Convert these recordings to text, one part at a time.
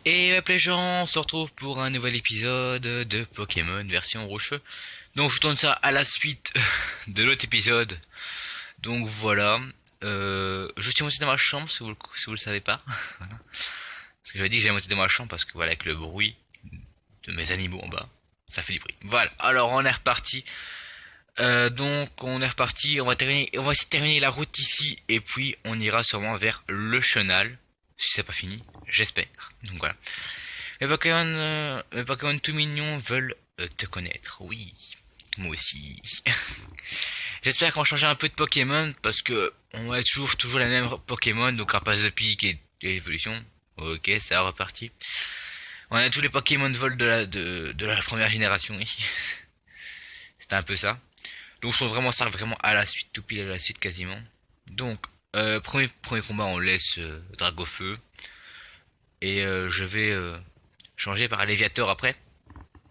Et hop les gens, on se retrouve pour un nouvel épisode de Pokémon version rouge-feu. Donc je tourne ça à la suite de l'autre épisode. Donc voilà, je suis monté dans ma chambre si vous le savez pas. Voilà. Parce que j'avais dit que j'allais monter dans ma chambre parce que voilà, avec le bruit de mes animaux en bas, ça fait du bruit. Voilà, alors on est reparti. Donc on est reparti, on va essayer de terminer la route ici et puis on ira sûrement vers le chenal. Si c'est pas fini, j'espère. Donc voilà. Mes Pokémon tout mignons veulent te connaître. Oui, moi aussi. J'espère qu'on va changer un peu de Pokémon parce que on a toujours la même Pokémon, donc Rapace de pique et l'évolution. Ok, c'est reparti. On a tous les Pokémon de vol de la première génération ici. C'était un peu ça. Donc je trouve vraiment ça vraiment à la suite, tout pile à la suite quasiment. Donc premier combat, on laisse Dragofeu et je vais changer par Léviator après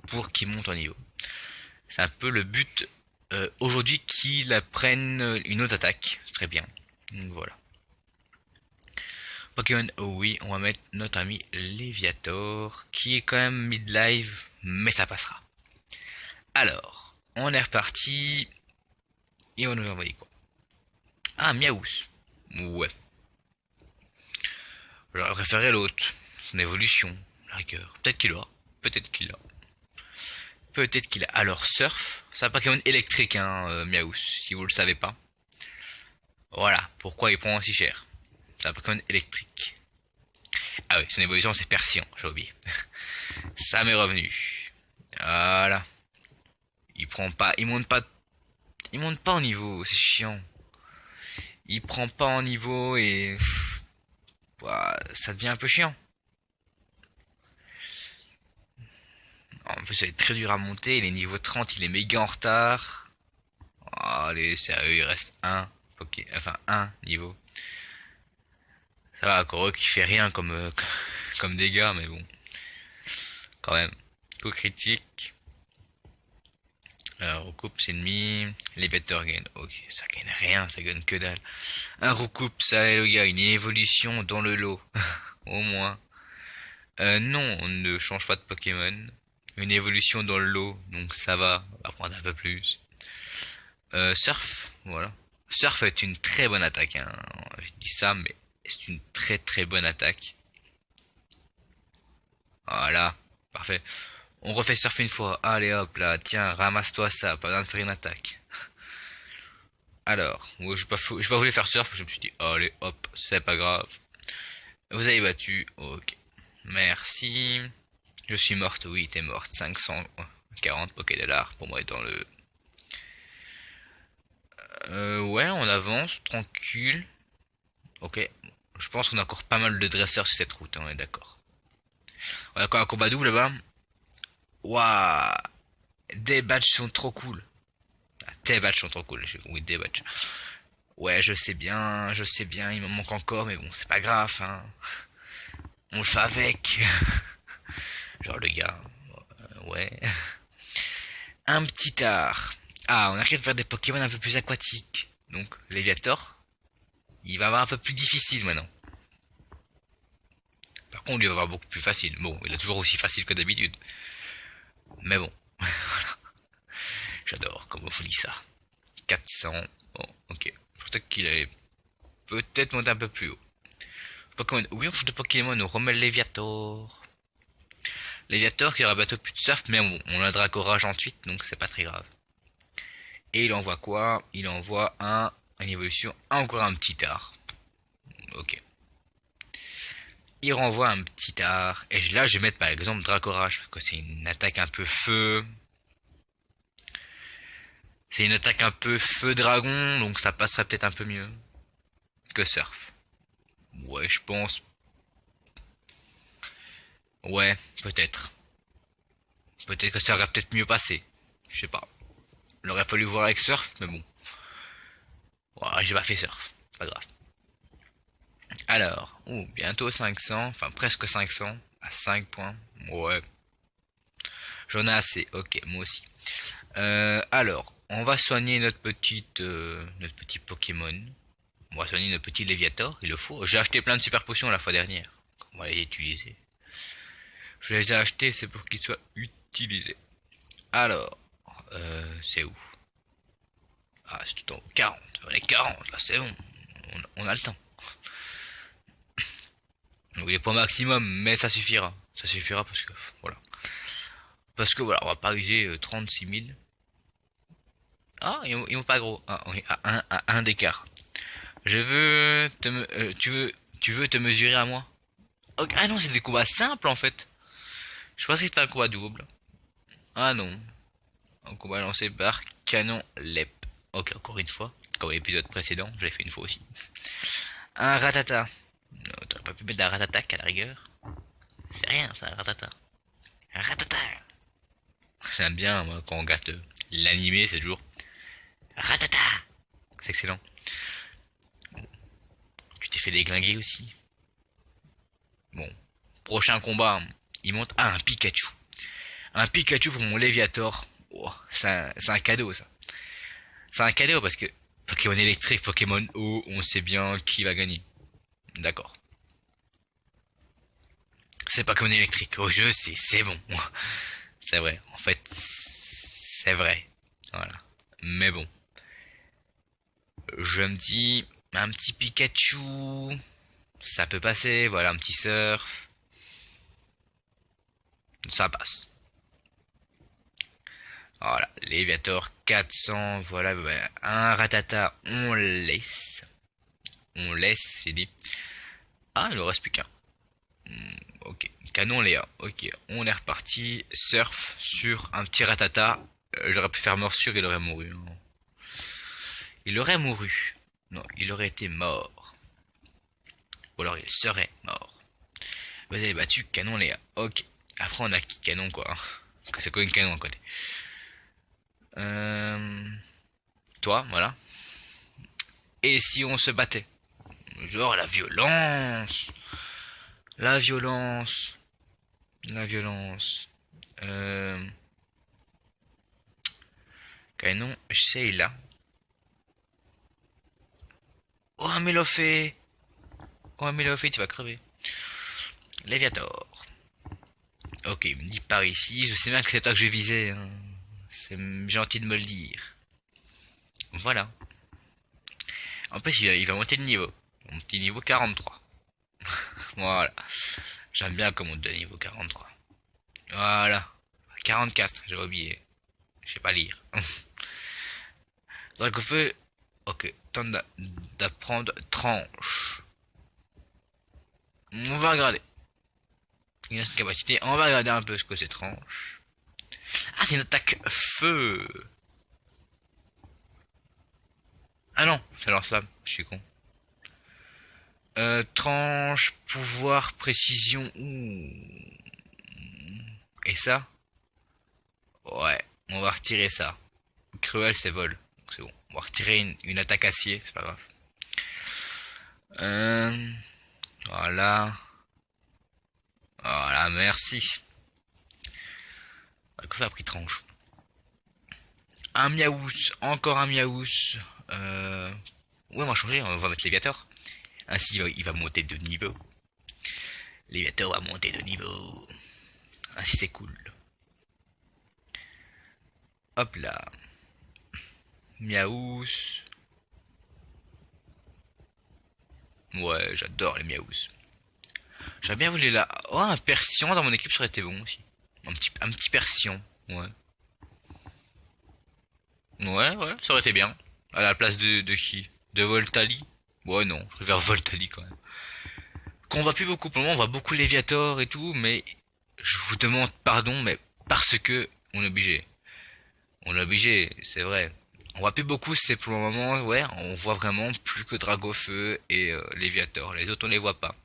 pour qu'il monte en niveau. C'est un peu le but aujourd'hui qu'il apprenne une autre attaque. Très bien. Donc voilà. Pokémon, oh oui, on va mettre notre ami Léviator qui est quand même mid-live, mais ça passera. Alors, on est reparti et on nous envoie quoi? Ah, Miaous. Ouais. J'aurais préféré l'autre. Son évolution, la rigueur. Peut-être qu'il l'a. Peut-être qu'il l'a. Peut-être qu'il a. Alors, Surf, c'est un Pokémon électrique, hein, Miaous, si vous le savez pas. Voilà, pourquoi il prend si cher. C'est un Pokémon électrique. Ah oui, son évolution c'est Persian, j'ai oublié. Ça m'est revenu. Voilà. Il monte pas en niveau, c'est chiant. Il prend pas en niveau et ouah, ça devient un peu chiant. En plus, ça va être très dur à monter. Il est niveau 30, il est méga en retard. Oh, allez, sérieux, il reste un niveau. Ça va, Koro qui fait rien comme dégâts, mais bon. Quand même. Coup critique. Recoupe, c'est ennemi. Léviator gain. Ok, ça gagne rien, ça gagne que dalle. Un recoupe, ça est le gars, une évolution dans le lot. Au moins. Non, on ne change pas de Pokémon. Une évolution dans le lot, donc ça va, on va prendre un peu plus. Surf, voilà. Surf est une très bonne attaque, hein. Je dis ça, mais c'est une très très bonne attaque. Voilà, parfait. On refait Surf une fois. Allez hop là, tiens, ramasse-toi ça, pas besoin de faire une attaque. Alors, moi j'ai pas voulu faire Surf, je me suis dit, allez hop, c'est pas grave. Vous avez battu, ok. Merci. Je suis morte, oui, t'es morte. 540 $, pour moi être dans le... ouais, on avance, tranquille. Ok, je pense qu'on a encore pas mal de dresseurs sur cette route, hein, on est d'accord. On a encore un combat double là-bas. Waouh, des badges sont trop cool. Ah, des badges sont trop cool, oui, des badges. Ouais, je sais bien, il me manque encore, mais bon, c'est pas grave, hein. On le fait avec. Genre le gars, ouais. Un petit art. Ah, on arrive vers des Pokémon un peu plus aquatiques. Donc, Léviator, il va avoir un peu plus difficile maintenant. Par contre, lui va avoir beaucoup plus facile. Bon, il est toujours aussi facile que d'habitude. Mais bon, voilà. J'adore comment je vous dis ça. 400. Bon, ok. Je pensais qu'il allait peut-être monter un peu plus haut. Pokémon. Oui, on change de Pokémon, on remet Léviator. Léviator qui aura bientôt plus de surf, mais bon, on a Dracorage ensuite, donc c'est pas très grave. Et il envoie quoi? Il envoie une évolution, encore un petit art. Ok. Il renvoie un petit art. Et là, je vais mettre par exemple Dracorage, parce que c'est une attaque un peu feu. C'est une attaque un peu feu dragon, donc ça passerait peut-être un peu mieux que surf. Ouais, je pense. Ouais, peut-être. Peut-être que ça aurait peut-être mieux passé. Je sais pas. Il aurait fallu voir avec surf, mais bon. Ouais, j'ai pas fait surf. Pas grave. Alors, bientôt 500, enfin presque 500, à 5 points. Ouais. J'en ai assez. Ok, moi aussi. Alors, on va soigner notre petit Pokémon. On va soigner notre petit Léviator, il le faut. J'ai acheté plein de super potions la fois dernière. On va les utiliser. Je les ai achetés, c'est pour qu'ils soient utilisés. Alors, c'est où? Ah, c'est tout en haut. 40. On est 40, là, c'est bon. On a le temps. Donc, il est pas maximum, mais ça suffira. Ça suffira parce que, voilà. Parce que, voilà, on va pas user 36 000. Ah, ils vont pas gros. Ah, oui, à un d'écart. Je veux tu veux te mesurer à moi? Ok, ah non, c'est des combats simples en fait. Je pensais que c'était un combat double. Ah non. Un combat lancé par Canon Lep. Ok, encore une fois. Comme l'épisode précédent, je l'ai fait une fois aussi. Un ratata. Non, t'aurais pas pu mettre un ratata à la rigueur. C'est rien, ça, un ratata. Un ratata. J'aime bien, moi, quand on regarde l'animé, c'est toujours ratata. C'est excellent. Tu t'es fait déglinguer aussi. Bon. Prochain combat, il monte à un Pikachu. Un Pikachu pour mon Léviator. Oh, c'est un cadeau, ça. C'est un cadeau parce que Pokémon électrique, Pokémon eau, on sait bien qui va gagner. D'accord. C'est Pokémon électrique. Au jeu, c'est bon. C'est vrai. En fait, c'est vrai. Voilà. Mais bon. Je me dis, un petit Pikachu, ça peut passer. Voilà, un petit surf. Ça passe. Voilà, Léviator 400, voilà, un Ratata, on laisse. On laisse, j'ai dit. Ah, il ne reste plus qu'un. Ok, Canon Léa, ok, on est reparti. Surf sur un petit Ratata. J'aurais pu faire morsure, il aurait mouru. Il aurait mouru. Non, il aurait été mort. Ou alors il serait mort. Vous avez battu Canon Léa, ok. Après on a qui Canon quoi. Parce que c'est quoi une canon à côté. Toi, voilà. Et si on se battait? Genre la violence. La violence. La violence. Canon, j'essaye là. Oh un Mélophée. Oh un Mélophée, tu vas crever. Léviator. Ok, il me dit par ici. Je sais bien que c'est toi que je visais. Hein. C'est gentil de me le dire. Voilà. En plus, il va monter de niveau. Mon petit niveau 43. Voilà. J'aime bien qu'on monte de niveau 43. Voilà. 44, j'ai oublié. Je sais pas lire. Donc, on fait... Ok, temps d'apprendre tranche. On va regarder. Il a une capacité. On va regarder un peu ce que c'est tranche. Ah, c'est une attaque feu. Ah non, c'est lance-flamme. Je suis con. Tranche, pouvoir, précision. Ouh. Et ça? Ouais, on va retirer ça. Cruel, c'est vol. Donc c'est bon. On va retirer une attaque acier, c'est pas grave. Voilà. Voilà, merci. Qu'est-ce qu'on a pris tranche? Un Miaous, encore un Miaous. Ouais, on va changer, on va mettre Léviator. Ainsi, il va monter de niveau. Léviator va monter de niveau. Ainsi, c'est cool. Hop là. Miaous. Ouais, j'adore les Miaous. J'aurais bien voulu là. Oh, un Persian dans mon équipe, ça aurait été bon aussi. Un petit Persian, ouais. Ouais, ça aurait été bien. À la place de qui? De Voltali? Ouais, non, je préfère Voltali quand même. Qu'on voit plus beaucoup, pour le moment, on voit beaucoup Léviator et tout, mais je vous demande pardon, mais parce que on est obligé. On est obligé, c'est vrai. On voit plus beaucoup, c'est pour le moment, ouais, on voit vraiment plus que Dragofeu et Léviator. Les autres, on les voit pas.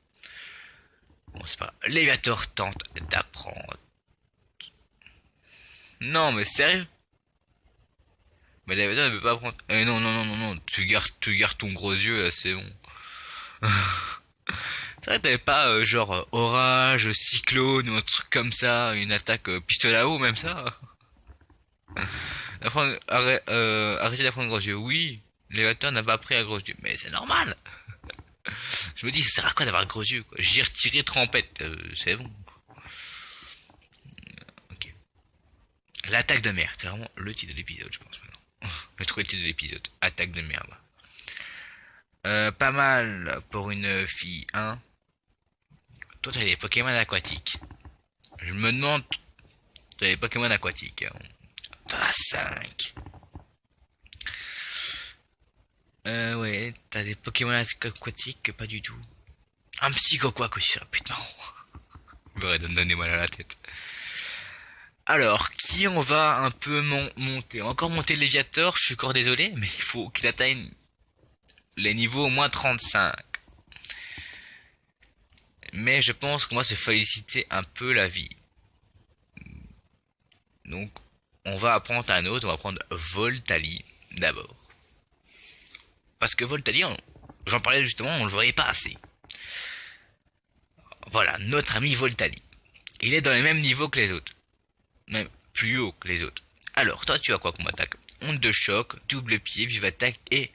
Bon, c'est pas... Léviator tente d'apprendre. Non, mais sérieux? Mais Léviator ne veut pas apprendre. Non, tu gardes ton gros yeux, là, c'est bon. T'avais pas genre orage, cyclone ou un truc comme ça, une attaque pistolet à eau, même ça? Arrêtez d'apprendre gros yeux. Oui, l'élévateur n'a pas appris à gros yeux. Mais c'est normal. Je me dis, ça sert à quoi d'avoir gros yeux, quoi. J'ai retiré trempette, c'est bon. Ok. L'attaque de merde, c'est vraiment le titre de l'épisode, je pense maintenant. J'ai trouvé le titre de l'épisode. Attaque de merde. Pas mal pour une fille, hein. Toi, t'as des Pokémon aquatiques. Je me demande, t'as des Pokémon aquatiques, hein. T'en as 5. Ouais, t'as des Pokémon aquatiques, pas du tout. Un Psychoquack aussi, ça, putain. Il m'aurait donné mal à la tête. Alors, qui on va un peu monter? Encore monter le Léviator, je suis encore désolé, mais il faut qu'il atteigne les niveaux au moins 35. Mais je pense qu'on va se féliciter un peu la vie. Donc, on va apprendre un autre, on va prendre Voltali d'abord. Parce que Voltali, j'en parlais justement, on le voyait pas assez. Voilà, notre ami Voltali. Il est dans les mêmes niveaux que les autres. Même plus haut que les autres. Alors, toi, tu as quoi comme attaque? Onde de choc, double pied, vive attaque et...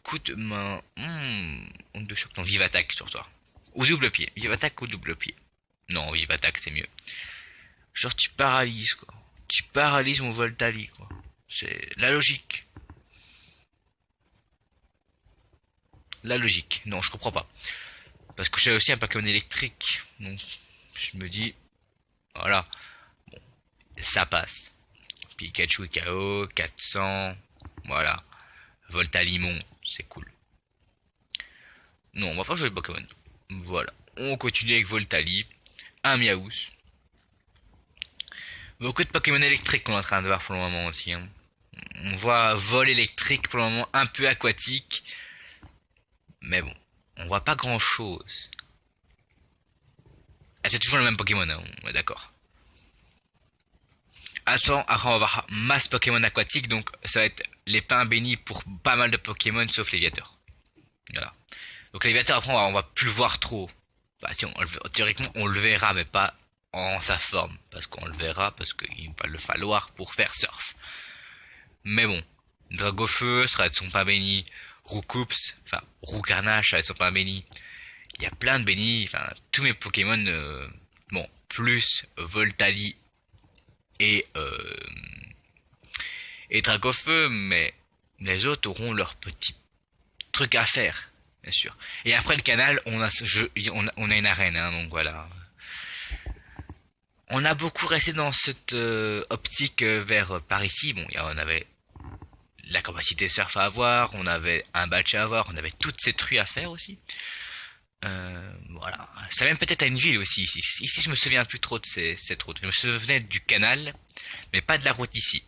coup de main... onde de choc, non, vive attaque sur toi. Ou double pied. Vive attaque ou double pied. Non, vive attaque, c'est mieux. Genre, tu paralyses, quoi. Tu paralyses mon Voltali, quoi. C'est la logique. La logique. Non, je comprends pas. Parce que j'ai aussi un Pokémon électrique. Donc, je me dis... Voilà. Bon, ça passe. Pikachu KO, 400. Voilà. Voltali monte, c'est cool. Non, on va pas jouer Pokémon. Voilà. On continue avec Voltali. Un Miaous. Beaucoup de Pokémon électriques qu'on est en train de voir pour le moment aussi. Hein. On voit vol électrique pour le moment, un peu aquatique. Mais bon, on voit pas grand chose. Ah, c'est toujours le même Pokémon, hein, on est d'accord. Après, on va avoir masse Pokémon aquatique, donc ça va être les pains bénis pour pas mal de Pokémon sauf Léviator. Voilà. Donc Léviator, après, on va plus le voir trop. Bah, si, théoriquement, on le verra, mais pas en sa forme. Parce qu'on le verra, parce qu'il va le falloir pour faire surf. Mais bon, Dragofeu, ça va être son pain béni. Roucoups, enfin, Roucarnage, ça va être son pain béni. Il y a plein de bénis, enfin, tous mes Pokémon, bon, plus Voltali et Dragofeu, mais les autres auront leur petit truc à faire, bien sûr. Et après le canal, on a une arène, hein, donc voilà. On a beaucoup resté dans cette optique vers par ici. Bon, on avait la capacité surf à avoir, on avait un batch à avoir, on avait toute cette rue à faire aussi. Voilà. Ça même peut-être à une ville aussi. Ici, je me souviens plus trop de cette route. Je me souvenais du canal, mais pas de la route ici.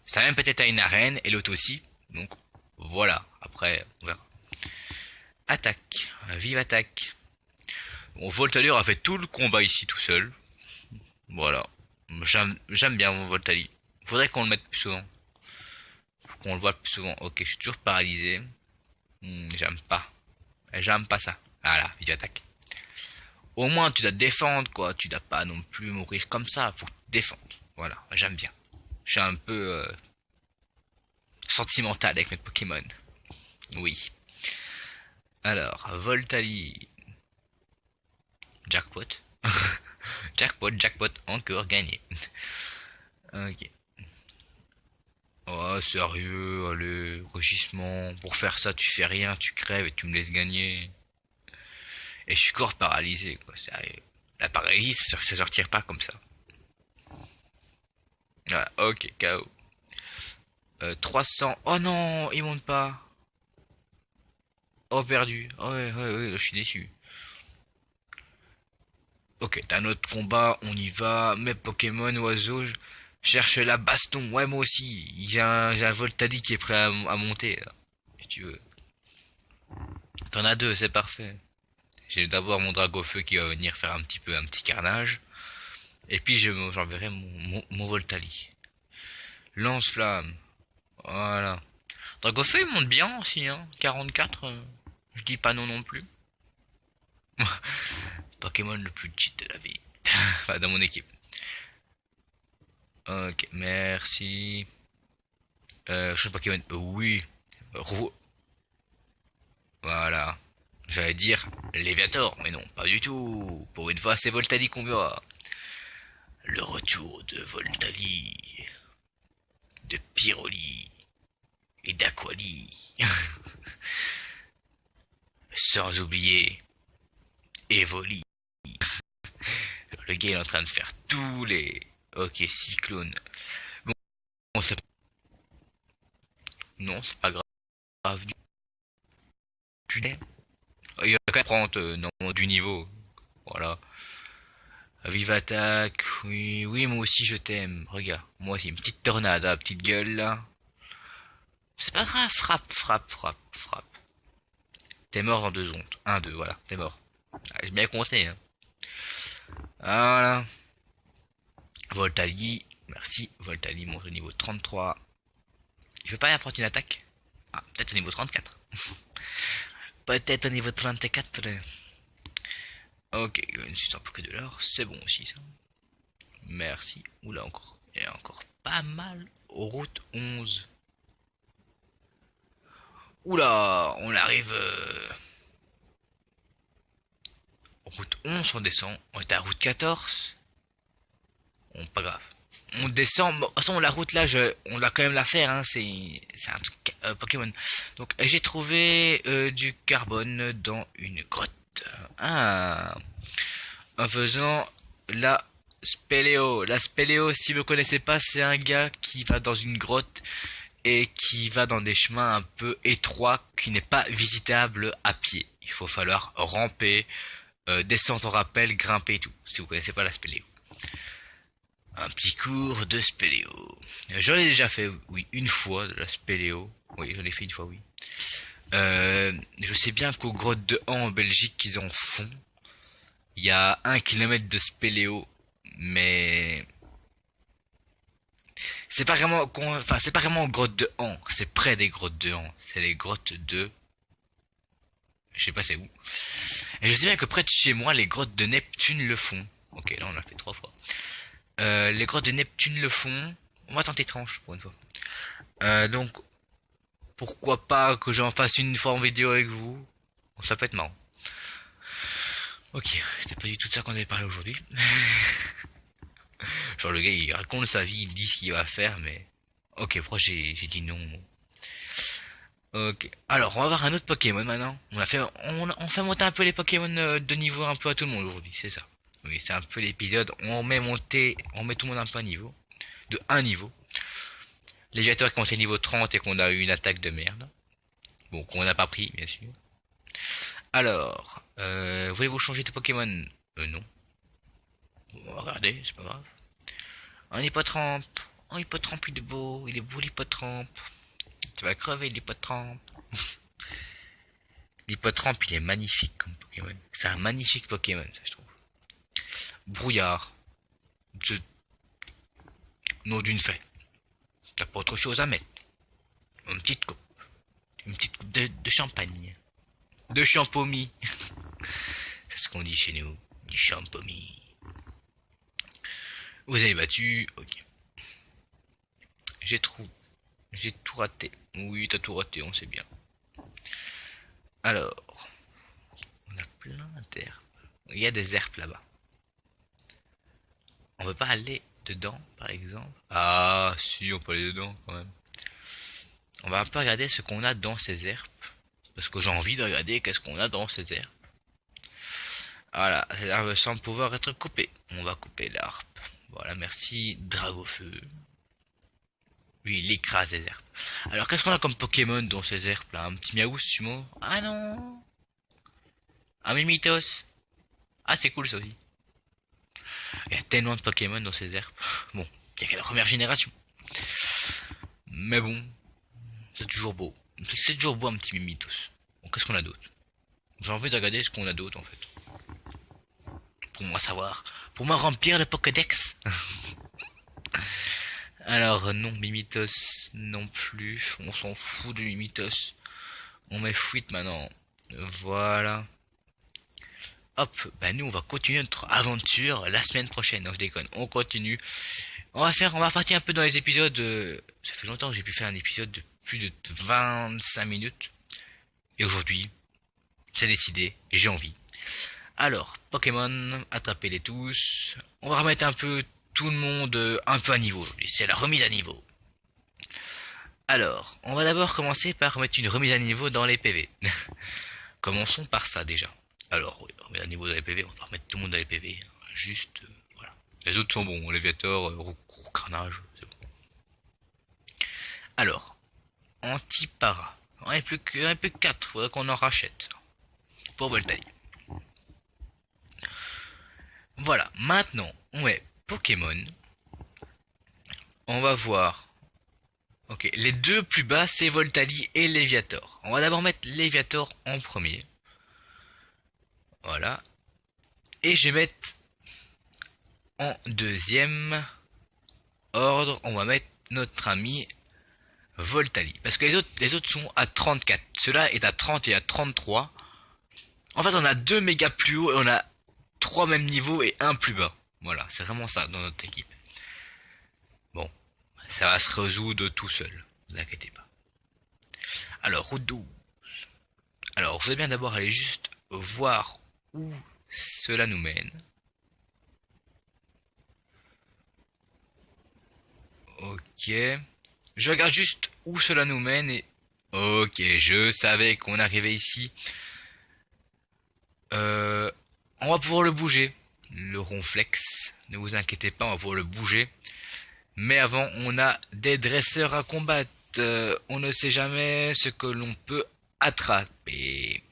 Ça même peut-être à une arène et l'autre aussi. Donc voilà. Après, on verra. Attaque. Vive attaque. Bon, Voltali a fait tout le combat ici tout seul. Voilà. J'aime bien mon Voltali. Faudrait qu'on le mette plus souvent. Faut qu'on le voit plus souvent. Ok, je suis toujours paralysé. J'aime pas. J'aime pas ça. Voilà, il attaque. Au moins, tu dois te défendre, quoi. Tu dois pas non plus mourir comme ça. Faut te défendre. Voilà, j'aime bien. Je suis un peu sentimental avec mes Pokémon. Oui. Alors, Voltali. Jackpot. Jackpot, encore gagné. Ok. Oh, sérieux, allez, rugissement. Pour faire ça, tu fais rien, tu crèves et tu me laisses gagner. Et je suis encore paralysé, quoi. Sérieux. La paralysie, ça sortira pas comme ça. Voilà, ok, KO. 300. Oh non, il monte pas. Oh, perdu. Oh, ouais, je suis déçu. Ok, t'as notre combat, on y va. Mes Pokémon, oiseaux, je cherche la baston. Ouais, moi aussi. J'ai un Voltadi qui est prêt à monter, là, si tu veux. T'en as deux, c'est parfait. J'ai d'abord mon Dragofeu qui va venir faire un petit carnage. Et puis j'enverrai mon Voltali. Lance-flamme. Voilà. Dragofeu il monte bien aussi, hein. 44, je dis pas non non plus. Pokémon le plus cheat de la vie. Enfin, dans mon équipe. Ok, merci. Je Pokémon. Oui. Rou- Voilà. J'allais dire Léviator, mais non, pas du tout. Pour une fois, c'est Voltali qu'on verra. Le retour de Voltali, de Pyroli et d'Aquali. Sans oublier Evoli. Le gars il est en train de faire tous les... Ok, Cyclone. Bon, c'est... Non, c'est pas grave du tout. Il va quand même prendre non, du niveau. Voilà. Vive attaque. Oui, oui, moi aussi je t'aime. Regarde, moi aussi, une petite tornade, la petite gueule là. C'est pas grave, frappe, frappe, frappe, frappe. T'es mort dans 2 secondes. 1, 2, voilà, t'es mort. Ah, j'ai bien compté, hein. Voilà. Voltali, merci. Voltali monte au niveau 33. Je vais pas y prendre une attaque. Ah, peut-être au niveau 34. Peut-être au niveau 34. Ok, une suite pour que de l'or. C'est bon aussi, ça. Merci. Oula, encore. Il y a encore pas mal. Route 11. Oula, on arrive. Route 11, on descend. On est à route 14. Bon, pas grave. On descend. Bon, de toute façon, la route là, on va quand même la faire. Hein, c'est un truc Pokémon. Donc, j'ai trouvé du carbone dans une grotte. Ah, en faisant la spéléo. La spéléo, si vous connaissez pas, c'est un gars qui va dans une grotte et qui va dans des chemins un peu étroits qui n'est pas visitable à pied. Il faut falloir ramper, descendre en rappel, grimper et tout. Si vous connaissez pas la spéléo. Un petit cours de spéléo. J'en ai déjà fait, oui, une fois de la spéléo. Oui, j'en ai fait une fois, oui. Je sais bien qu'aux grottes de Han en Belgique, ils en font. Il y a 1 kilomètre de spéléo, mais c'est pas vraiment, enfin c'est pas vraiment grottes de Han, c'est près des grottes de Han. C'est les grottes de, je sais pas c'est où. Et je sais bien que près de chez moi, les grottes de Neptune le font. Ok, là on l'a fait 3 fois. Les grottes de Neptune le font. On va tenter tranche pour une fois. Donc pourquoi pas que j'en fasse une fois en vidéo avec vous. Bon, ça peut être marrant. Ok, c'était pas du tout de ça qu'on avait parlé aujourd'hui. Genre le gars il raconte sa vie, il dit ce qu'il va faire, mais... Ok, pourquoi j'ai dit non? Ok, alors on va voir un autre Pokémon maintenant. On fait monter un peu les Pokémon de niveau un peu à tout le monde aujourd'hui, c'est ça. Oui, c'est un peu l'épisode, on met tout le monde un peu à niveau. De un niveau. Léviator quand c'est niveau 30 et qu'on a eu une attaque de merde. Bon, qu'on n'a pas pris, bien sûr. Alors, voulez-vous changer de Pokémon? Non. On va regarder, c'est pas grave. Un hippotrampe. Oh, hippotrampe, il est beau l'hippotrampe. Tu vas crever l'hippotrampe. L'hippotrampe, il est magnifique comme Pokémon. C'est un magnifique Pokémon, ça, je trouve. Brouillard. Je... Nom d'une fée. T'as pas autre chose à mettre. Une petite coupe. Une petite coupe de champagne. De champomis. C'est ce qu'on dit chez nous. Du champomis. Vous avez battu. Ok. J'ai tout raté. Oui, t'as tout raté, on sait bien. Alors. On a plein d'herbes. Il y a des herbes là-bas. On veut pas aller dedans, par exemple. Ah, si, on peut aller dedans, quand même. On va un peu regarder ce qu'on a dans ces herbes. Parce que j'ai envie de regarder qu'est-ce qu'on a dans ces herbes. Voilà, l'herbe semble pouvoir être coupée. On va couper l'arbre. Voilà, merci, Dragofeu. Lui, il écrase les herbes. Alors, qu'est-ce qu'on a comme Pokémon dans ces herbes là? Un petit Miaou Sumo? Ah non! Un Mimitos? Ah, c'est cool ça aussi. Il y a tellement de Pokémon dans ces herbes. Bon, il y a que la première génération. Mais bon, c'est toujours beau. C'est toujours beau un petit Mimitos. Bon, qu'est-ce qu'on a d'autre? J'ai envie de regarder ce qu'on a d'autre en fait. Pour moi savoir. Pour moi remplir le Pokédex. Alors non, Mimitos non plus. On s'en fout de Mimitos. On met Fuite maintenant. Voilà. hop, bah nous on va continuer notre aventure la semaine prochaine. Non, je déconne, on continue. On va partir un peu dans les épisodes. Ça fait longtemps que j'ai pu faire un épisode de plus de 25 minutes. Et aujourd'hui, c'est décidé, j'ai envie. Alors, Pokémon, attrapez-les tous. On va remettre un peu tout le monde un peu à niveau aujourd'hui. C'est la remise à niveau. Alors, on va d'abord commencer par remettre une remise à niveau dans les PV. Commençons par ça déjà. Alors, oui, remise à niveau dans les PV, on va remettre tout le monde dans les PV. Juste, voilà. Les autres sont bons, Léviator, Carnage, c'est bon. Alors, Antipara. On n'a plus que 4, faudrait qu'on en rachète. Pour Voltaï. Voilà, maintenant, on est Pokémon. On va voir. Ok, les deux plus bas, c'est Voltali et Léviator. On va d'abord mettre Léviator en premier. Voilà. Et je vais mettre en deuxième ordre, on va mettre notre ami Voltali. Parce que les autres sont à 34. Cela est à 30 et à 33. En fait, on a 2 mégas plus haut et on a 3 mêmes niveaux et 1 plus bas. Voilà, c'est vraiment ça dans notre équipe. Bon, ça va se résoudre tout seul, ne vous inquiétez pas. Alors, route 12. Alors, je vais bien d'abord aller juste voir où cela nous mène. Ok. Je regarde juste où cela nous mène et... Ok, je savais qu'on arrivait ici. On va pouvoir le bouger. Le ronflex. Ne vous inquiétez pas, on va pouvoir le bouger. Mais avant, on a des dresseurs à combattre. On ne sait jamais ce que l'on peut attraper.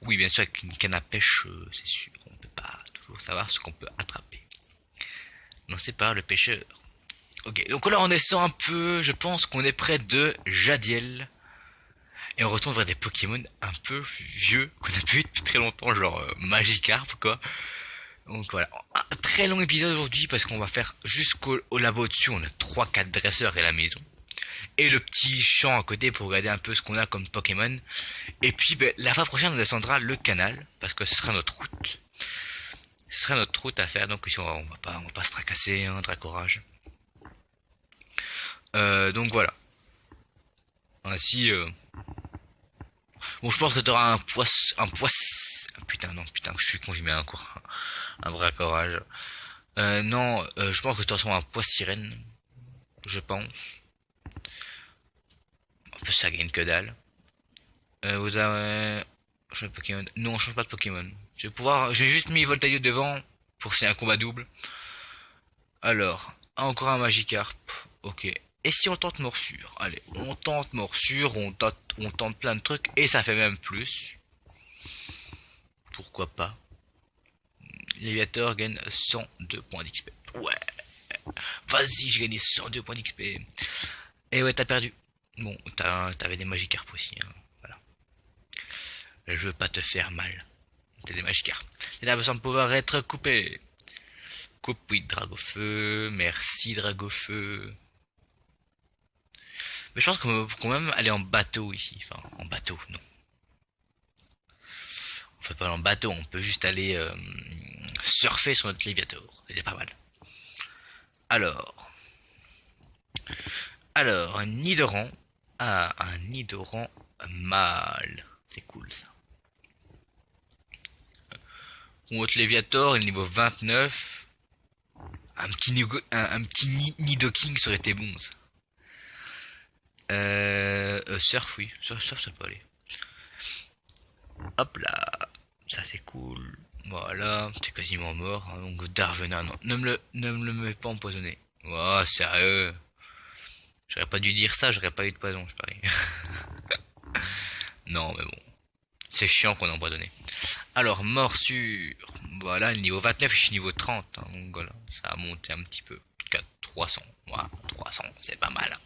Oui, bien sûr, avec une canne à pêche, c'est sûr. On peut pas toujours savoir ce qu'on peut attraper. Non, c'est pas le pêcheur. Ok, donc là on descend un peu, je pense qu'on est près de Jadiel. Et on retourne vers des Pokémon un peu vieux, qu'on a pu vu depuis très longtemps, genre Magikarp quoi. Donc voilà, un très long épisode aujourd'hui parce qu'on va faire jusqu'au labo dessus, on a 3-4 dresseurs et la maison. Et le petit champ à côté pour regarder un peu ce qu'on a comme Pokémon. Et puis la fois prochaine on descendra le canal, parce que ce sera notre route. Ce sera notre route à faire, donc ici on va pas se tracasser, hein, Dracorage. Donc voilà. Ainsi, bon, je pense que t'auras putain, non, putain, je suis con, j'y mets un vrai courage. Non, je pense que t'auras un poids sirène. Je pense. En plus, ça gagne que dalle. Vous avez, je Pokémon. Non, on change pas de Pokémon. J'ai juste mis Voltaïo devant pour c'est un combat double. Alors, encore un Magikarp. Ok. Et si on tente morsure? Allez, on tente morsure, on tente plein de trucs, et ça fait même plus. Pourquoi pas? Léviator gagne 102 points d'XP. Ouais. Vas-y, j'ai gagné 102 points d'XP. Et ouais, t'as perdu. Bon, t'avais des Magikarp aussi, hein. Voilà. Je veux pas te faire mal. T'as des Magikarp. Et là, besoin de pouvoir être coupé. Coupe, oui, Dragofeu. Merci, Dragofeu. Mais je pense qu'on peut quand même aller en bateau ici. Enfin, en bateau, non. On peut pas aller en bateau, on peut juste aller surfer sur notre Léviator. Il est pas mal. Alors, un Nidoran. Ah, un Nidoran mâle. C'est cool ça. Notre Léviator, il est niveau 29. Un petit Nidoking ça aurait été bon ça. Surf, oui. Surf, ça peut aller. Hop là. Ça, c'est cool. Voilà. C'est quasiment mort. Hein, donc, Darvenin, non. Ne me le mets pas empoisonné. Oh, sérieux. J'aurais pas dû dire ça, j'aurais pas eu de poison, je parie. Non, mais bon. C'est chiant qu'on a empoisonné. Alors, morsure. Voilà, le niveau 29, je suis niveau 30. Hein, donc voilà, ça a monté un petit peu. 300. Voilà, 300, c'est pas mal.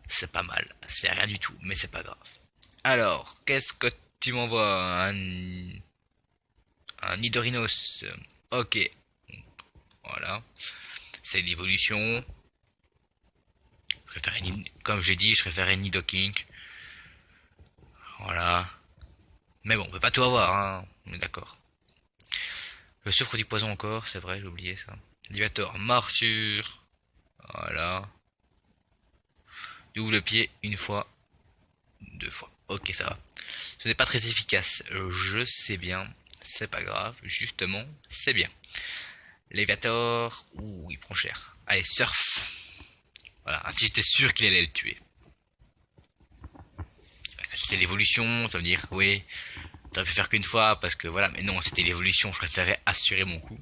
C'est pas mal. C'est rien du tout, mais c'est pas grave. Alors, qu'est-ce que tu m'envoies? Un Nidorinos. Ok. Voilà. C'est l'évolution. Comme j'ai dit, je préférais Nidoking. Voilà. Mais bon, on peut pas tout avoir, hein. On est d'accord. Le souffre du poison encore, c'est vrai, j'ai oublié ça. Livator, morsure. Voilà. Double pied, une fois, deux fois. Ok, ça va. Ce n'est pas très efficace, je sais bien. C'est pas grave, justement, c'est bien. Léviator, ouh, il prend cher. Allez, surf. Voilà, ainsi j'étais sûr qu'il allait le tuer. C'était l'évolution, ça veut dire, oui, t'aurais pu faire qu'une fois, parce que voilà, mais non, c'était l'évolution, je préférais assurer mon coup.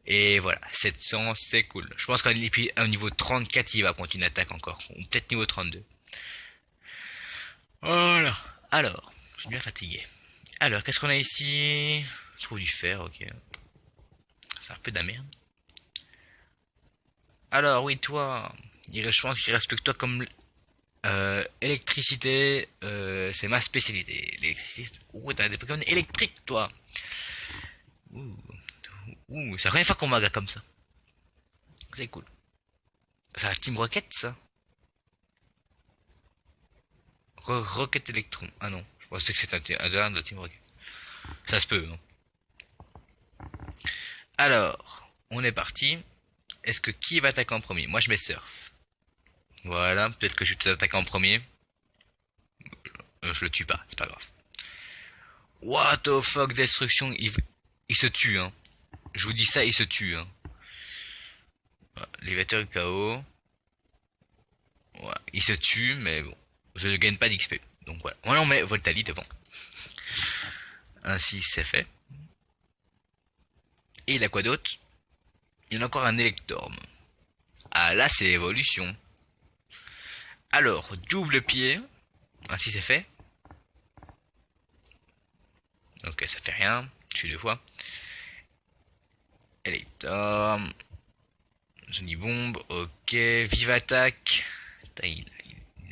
Et voilà, 700, c'est cool. Je pense qu'à niveau 34, il va prendre une attaque encore, ou peut-être niveau 32. Voilà. Alors, je suis bien fatigué. Alors, qu'est-ce qu'on a ici? Je trouve du fer, ok. C'est un peu de la merde. Alors, oui, toi, je pense qu'il reste plus que toi comme électricité, c'est ma spécialité. L'électricité. Ouh, t'as des Pokémon électriques, toi. Ouh, ouh, c'est la première fois qu'on m'agresse comme ça. C'est cool. C'est la Team Rocket, ça. Rocket Electron. Ah non, je pensais que c'était un de la Team Rocket. Ça se peut, hein. Alors, on est parti. Est-ce que qui va attaquer en premier? Moi, je mets Surf. Voilà, peut-être que je vais peut-être attaquer en premier. Je le tue pas, c'est pas grave. What the fuck, destruction, il se tue, hein. Je vous dis ça, il se tue, hein. L'élévateur KO. Ouais, il se tue, mais bon, je ne gagne pas d'XP. Donc voilà. Voilà, on met Voltali devant. Ainsi, c'est fait. Et il a quoi d'autre? Il a encore un Electorm. Ah, là, c'est évolution. Alors, double pied. Ainsi, c'est fait. Ok, ça fait rien. Je suis deux fois. Electorm. Johnny Bomb. Ok. Vive attaque. Il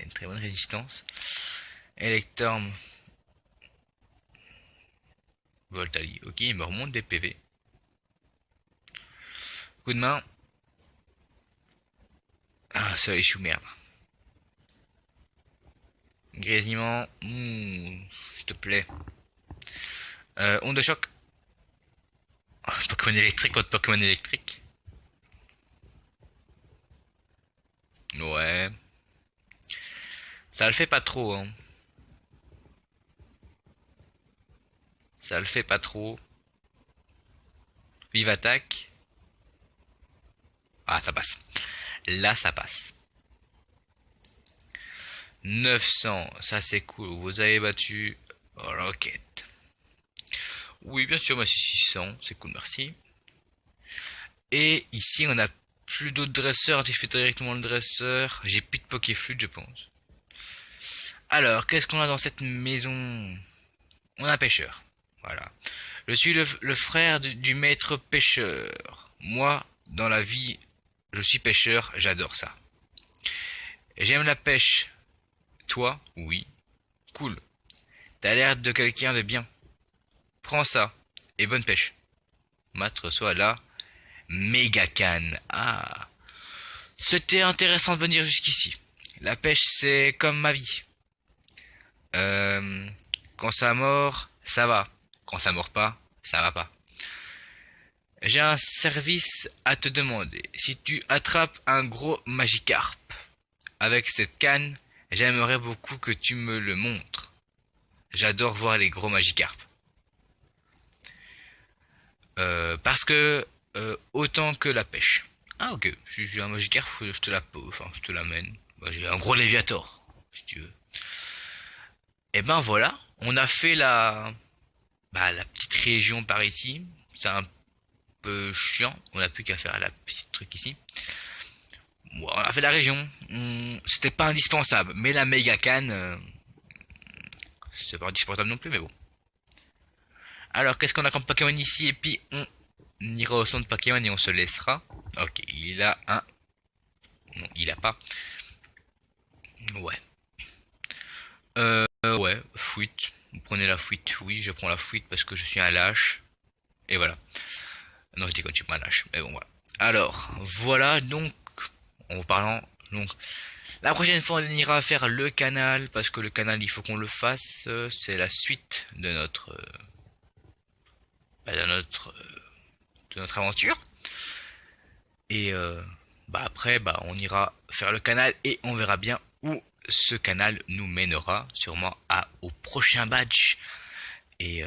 a une très bonne résistance. Electorm. Voltali. Ok, il me remonte des PV. Coup de main. Ah, ça échoue, merde. Grésillement. S'il te plaît. Onde de choc. Oh, Pokémon électrique contre Pokémon électrique. Ouais. Ça le fait pas trop, hein. Ça le fait pas trop. Vive attaque. Ah, ça passe. Là, ça passe. 900, ça c'est cool. Vous avez battu Rocket. Oui, bien sûr, moi c'est 600. C'est cool, merci. Et ici, on a plus d'autres dresseurs. J'ai fait directement le dresseur. J'ai plus de Pokéflute, je pense. Alors, qu'est-ce qu'on a dans cette maison? On a pêcheur. Voilà. Je suis le frère du maître pêcheur. Moi, dans la vie, je suis pêcheur. J'adore ça. J'aime la pêche. Toi, oui. Cool. T'as l'air de quelqu'un de bien. Prends ça. Et bonne pêche. Matt reçoit la méga canne. Ah. C'était intéressant de venir jusqu'ici. La pêche, c'est comme ma vie. Quand ça mord, ça va. Quand ça mord pas, ça va pas. J'ai un service à te demander. Si tu attrapes un gros Magikarp avec cette canne, j'aimerais beaucoup que tu me le montres. J'adore voir les gros Magikarp. Parce que autant que la pêche. Ah ok, si j'ai un Magikarp, je te la pose, enfin je te l'amène. Bah, j'ai un gros Léviator, si tu veux. Et ben voilà, on a fait la petite région par ici. C'est un peu chiant, on n'a plus qu'à faire la petite truc ici. Bon, on a fait la région, c'était pas indispensable, mais la méga canne, c'est pas indispensable non plus, mais bon. Alors, qu'est-ce qu'on a comme Pokémon ici? Et puis, on ira au centre Pokémon et on se laissera. Ok, il a un... Non, il a pas. Ouais. Ouais, fuite. Vous prenez la fuite, oui, je prends la fuite parce que je suis un lâche. Et voilà. Non, je dis quand je suis pas un lâche, mais bon, voilà. Alors, voilà, donc, en vous parlant, donc, la prochaine fois, on ira faire le canal, parce que le canal, il faut qu'on le fasse. C'est la suite de de notre aventure. Et bah après, bah on ira faire le canal et on verra bien où ce canal nous mènera, sûrement au prochain badge. Et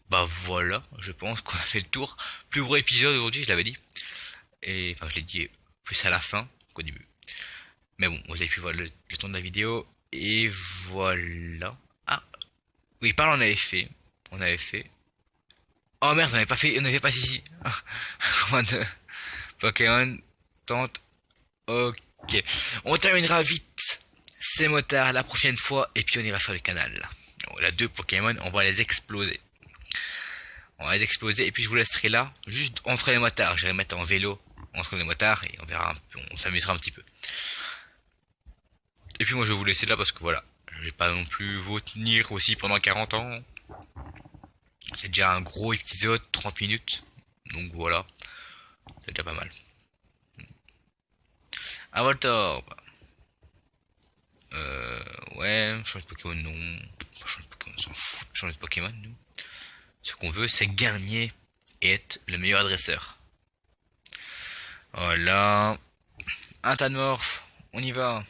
bah voilà, je pense qu'on a fait le tour. Plus gros épisode aujourd'hui, je l'avais dit. Et enfin, je l'ai dit plus à la fin qu'au début. Mais bon, vous avez pu voir le temps de la vidéo. Et voilà. Ah, oui, parle, on avait fait. On avait fait. Oh merde, on n'avait pas ici. Commande Pokémon tente. Ok. On terminera vite ces motards la prochaine fois. Et puis on ira faire le canal. Bon, là, 2 Pokémon, on va les exploser. On va les exploser. Et puis je vous laisserai là, juste entre les motards. Je vais les mettre en vélo entre les motards. Et on verra, on s'amusera un petit peu. Et puis moi je vais vous laisser là parce que voilà. Je vais pas non plus vous tenir aussi pendant 40 ans. C'est déjà un gros épisode, 30 minutes. Donc voilà. C'est déjà pas mal. À Voltorb. Ouais, changer de Pokémon, non. Changer de Pokémon, on s'en fout. Changer de Pokémon, nous. Ce qu'on veut, c'est gagner et être le meilleur adresseur. Voilà. Un Tanmorph. On y va.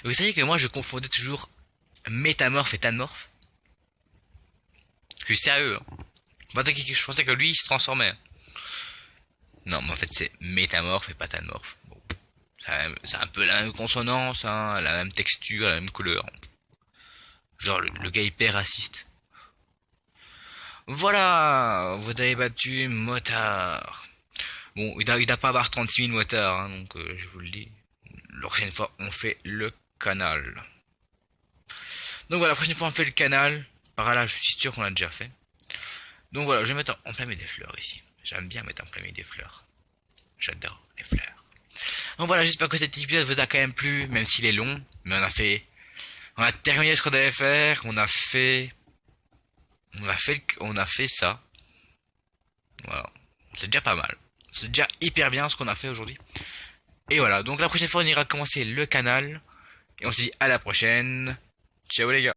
Vous savez que moi, je confondais toujours Métamorphe et Tanmorph. Je suis sérieux. Hein. Je pensais que lui, il se transformait. Non, mais en fait, c'est Métamorphe et pas Tanmorphe. Bon. C'est un peu la même consonance, hein, la même texture, la même couleur. Genre, le gars hyper raciste. Voilà, vous avez battu Motard. Bon, il n'a pas à avoir 36 000 motards, hein, donc je vous le dis. La prochaine fois, on fait le canal. Donc voilà, la prochaine fois, on fait le canal. Par là, je suis sûr qu'on l'a déjà fait. Donc voilà, je vais mettre en plein milieu des fleurs ici. J'aime bien mettre en plein milieu des fleurs. J'adore les fleurs. Donc voilà, j'espère que cet épisode vous a quand même plu, même s'il est long. Mais on a terminé ce qu'on devait faire. On a fait ça. Voilà. C'est déjà pas mal. C'est déjà hyper bien ce qu'on a fait aujourd'hui. Et voilà, donc la prochaine fois on ira commencer le canal. Et on se dit à la prochaine. Ciao les gars.